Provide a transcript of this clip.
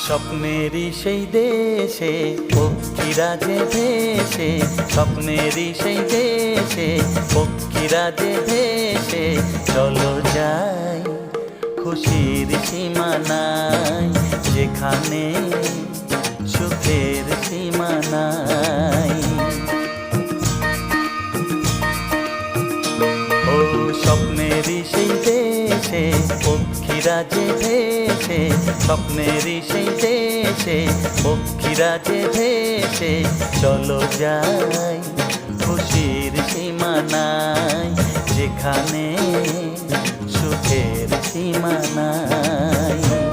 স্বপ্নেরই সেই দেশে পক্ষীরা যে ভেসে, স্বপ্নেরই সেই দেশে পক্ষীরা যে ভেসে, চলো যাই খুশির সীমা নাই, যেখানে সুখের সীমা নাই। ও স্বপ্নেরই সেই দেশে পক্ষীরা যে ভেসে, স্বপ্নেরই সেই দেশে পক্ষীরা যে ভেসে, চলো যাই খুশির সীমা নাই, যেখানে সুখের সীমা নাই।